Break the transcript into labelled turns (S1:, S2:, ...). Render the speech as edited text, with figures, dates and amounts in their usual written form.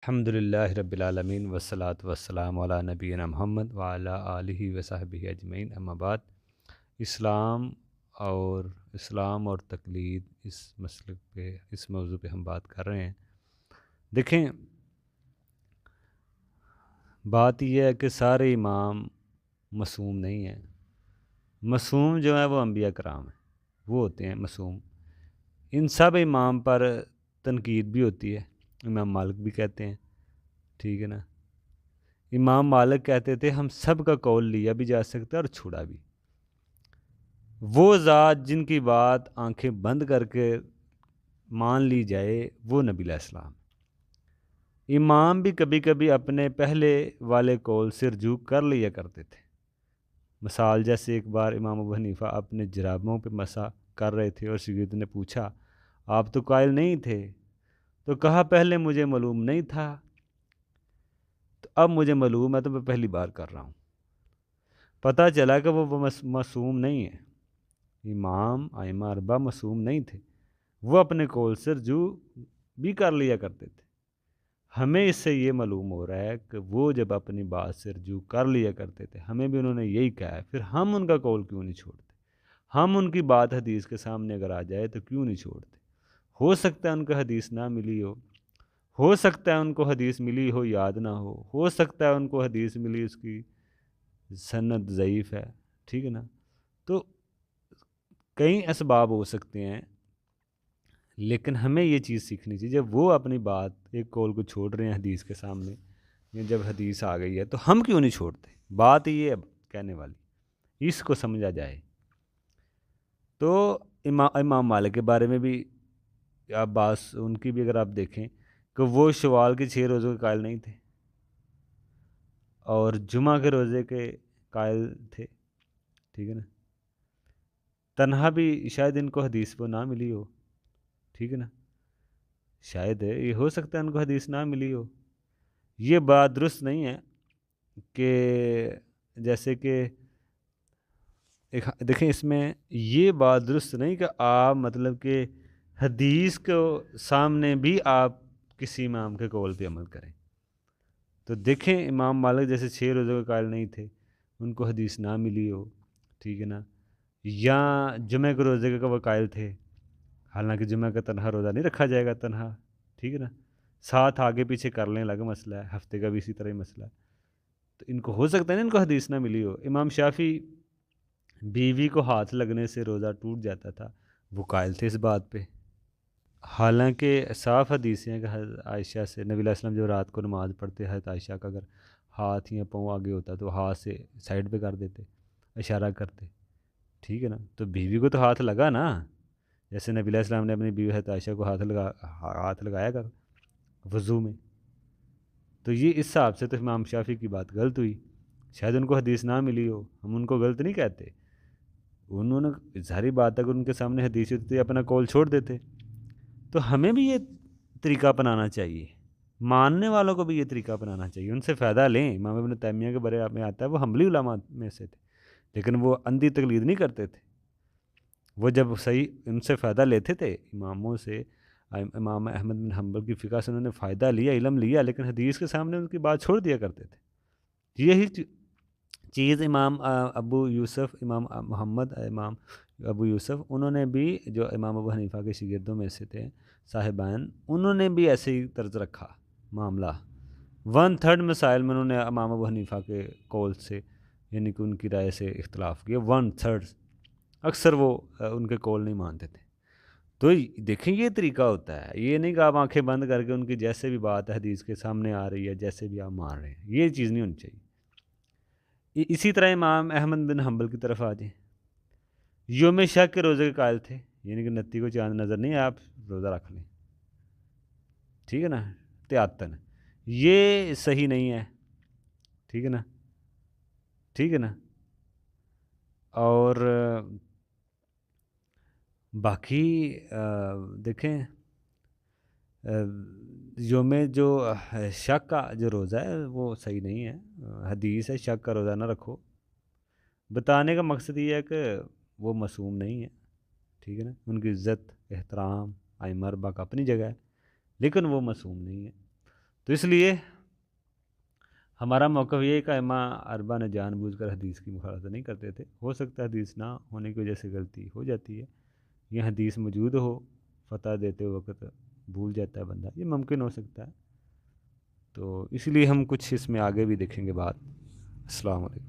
S1: الحمدللہ رب العالمین والصلاة والسلام علی نبینا محمد وعلی آلہ وصحبہ اجمعین، اما بعد۔ اسلام اور تقلید، اس مسلک پہ، اس موضوع پہ ہم بات کر رہے ہیں۔ دیکھیں، بات یہ ہے کہ سارے امام معصوم نہیں ہیں۔ معصوم جو ہے وہ انبیاء کرام ہیں، وہ ہوتے ہیں معصوم۔ ان سب امام پر تنقید بھی ہوتی ہے، امام مالک بھی کہتے ہیں، ٹھیک ہے نا۔ امام مالک کہتے تھے ہم سب کا قول لیا بھی جا سکتا ہے اور چھوڑا بھی۔ وہ ذات جن کی بات آنکھیں بند کر کے مان لی جائے وہ نبی علیہ السلام۔ امام بھی کبھی کبھی اپنے پہلے والے قول سے رجوع کر لیا کرتے تھے۔ مثال جیسے ایک بار امام ابو حنیفہ اپنے جرابوں پہ مسح کر رہے تھے اور شاگرد نے پوچھا آپ تو قائل نہیں تھے؟ تو کہا پہلے مجھے معلوم نہیں تھا، تو اب مجھے معلوم ہے تو میں پہلی بار کر رہا ہوں۔ پتہ چلا کہ وہ معصوم نہیں ہے۔ امام ائمہ اربعہ معصوم نہیں تھے، وہ اپنے قول سے رجوع بھی کر لیا کرتے تھے۔ ہمیں اس سے یہ معلوم ہو رہا ہے کہ وہ جب اپنی بات سے رجوع کر لیا کرتے تھے، ہمیں بھی انہوں نے یہی کہا ہے، پھر ہم ان کا قول کیوں نہیں چھوڑتے؟ ہم ان کی بات حدیث کے سامنے اگر آ جائے تو کیوں نہیں چھوڑتے؟ ہو سکتا ہے ان کو حدیث نہ ملی ہو سکتا ہے ان کو حدیث ملی ہو یاد نہ ہو سکتا ہے ان کو حدیث ملی اس کی سند ضعیف ہے، ٹھیک ہے نا۔ تو کئی اسباب ہو سکتے ہیں، لیکن ہمیں یہ چیز سیکھنی چاہیے جب وہ اپنی بات ایک قول کو چھوڑ رہے ہیں حدیث کے سامنے، یا جب حدیث آ گئی ہے تو ہم کیوں نہیں چھوڑتے؟ بات یہ ہے کہنے والی، اس کو سمجھا جائے۔ تو امام مالک کے بارے میں بھی آپ بات ان کی بھی اگر آپ دیکھیں کہ وہ شوال کے 6 روزوں کے قائل نہیں تھے اور جمعہ کے روزے کے قائل تھے، ٹھیک ہے نا۔ تنہا بھی شاید ان کو حدیث وہ نہ ملی ہو، ٹھیک ہے نا، شاید یہ ہو سکتا ہے ان کو حدیث نہ ملی ہو۔ یہ بات درست نہیں ہے کہ جیسے کہ دیکھیں، اس میں یہ بات درست نہیں کہ آپ مطلب کہ حدیث کو سامنے بھی آپ کسی امام کے قول پہ عمل کریں۔ تو دیکھیں، امام مالک جیسے 6 روزوں کے قائل نہیں تھے، ان کو حدیث نہ ملی ہو، ٹھیک ہے نا، یا جمعہ کے روزے کا وہ قائل تھے، حالانکہ جمعہ کا تنہا روزہ نہیں رکھا جائے گا تنہا، ٹھیک ہے نا، ساتھ آگے پیچھے کر لیں الگ مسئلہ ہے، ہفتے کا بھی اسی طرح ہی مسئلہ ہے۔ تو ان کو ہو سکتا ہے نا ان کو حدیث نہ ملی ہو۔ امام شافعی بیوی کو ہاتھ لگنے سے روزہ ٹوٹ جاتا تھا، وہ قائل تھے اس بات پہ، حالانکہ صاف حدیث ہیں کہ حضرت عائشہ سے نبی علیہ السلام جب رات کو نماز پڑھتے حضرت عائشہ کا اگر ہاتھ یا پاؤں آگے ہوتا تو ہاتھ سے سائڈ پہ کر دیتے، اشارہ کرتے، ٹھیک ہے نا۔ تو بیوی کو تو ہاتھ لگا نا، جیسے نبی علیہ السلام نے اپنی بیوی حضرت عائشہ کو ہاتھ لگایا کر وضو میں۔ تو یہ اس حساب سے تو امام شافعی کی بات غلط ہوئی، شاید ان کو حدیث نہ ملی ہو، ہم ان کو غلط نہیں کہتے، انہوں نے ظاہری بات اگر ان کے سامنے حدیث ہوتی تو اپنا قول چھوڑ دیتے۔ تو ہمیں بھی یہ طریقہ اپنانا چاہیے، ماننے والوں کو بھی یہ طریقہ اپنانا چاہیے، ان سے فائدہ لیں۔ امام ابن تیمیہ کے بارے میں آتا ہے وہ حنبلی علماء میں سے تھے، لیکن وہ اندھی تقلید نہیں کرتے تھے، وہ جب صحیح ان سے فائدہ لیتے تھے اماموں سے، امام احمد بن حنبل کی فقہ سے انہوں نے فائدہ لیا، علم لیا، لیکن حدیث کے سامنے ان کی بات چھوڑ دیا کرتے تھے۔ یہی چیز امام ابو یوسف، امام محمد امام ابو یوسف، انہوں نے بھی جو امام ابو حنیفہ کے شاگردوں میں سے تھے صاحبان، انہوں نے بھی ایسے ہی طرز رکھا معاملہ۔ 1/3 مسائل میں انہوں نے امام ابو حنیفہ کے قول سے، یعنی کہ ان کی رائے سے اختلاف کیا، 1/3، اکثر وہ ان کے قول نہیں مانتے تھے۔ تو دیکھیں یہ طریقہ ہوتا ہے، یہ نہیں کہ آپ آنکھیں بند کر کے ان کی جیسے بھی بات ہے حدیث کے سامنے آ رہی ہے جیسے بھی آپ مان رہے ہیں، یہ چیز نہیں ہونی چاہیے۔ اسی طرح امام احمد بن حنبل کی طرف آ جائیں، یوم شک کے روزے کے قائل تھے، یعنی کہ 29 کو چاند نظر نہیں آپ روزہ رکھ لیں، ٹھیک ہے نا، احتیاطاً۔ یہ صحیح نہیں ہے، ٹھیک ہے نا، ٹھیک ہے نا۔ اور باقی دیکھیں، یوم جو شک کا جو روزہ ہے وہ صحیح نہیں ہے، حدیث ہے شک کا روزہ نہ رکھو۔ بتانے کا مقصد یہ ہے کہ وہ معصوم نہیں ہے، ٹھیک ہے نا، ان کی عزت احترام ائمہ اربعہ کا اپنی جگہ ہے، لیکن وہ معصوم نہیں ہے۔ تو اس لیے ہمارا موقف یہ ہے کہ امام اربعہ نے جان بوجھ کر حدیث کی مخالفت نہیں کرتے تھے. ہو سکتا ہے حدیث نہ ہونے کی وجہ سے غلطی ہو جاتی ہے، یہ حدیث موجود ہو، فتح دیتے وقت بھول جاتا ہے بندہ، یہ ممکن ہو سکتا ہے. تو اس لیے ہم کچھ اس میں آگے بھی دیکھیں گے بات. السلام علیکم.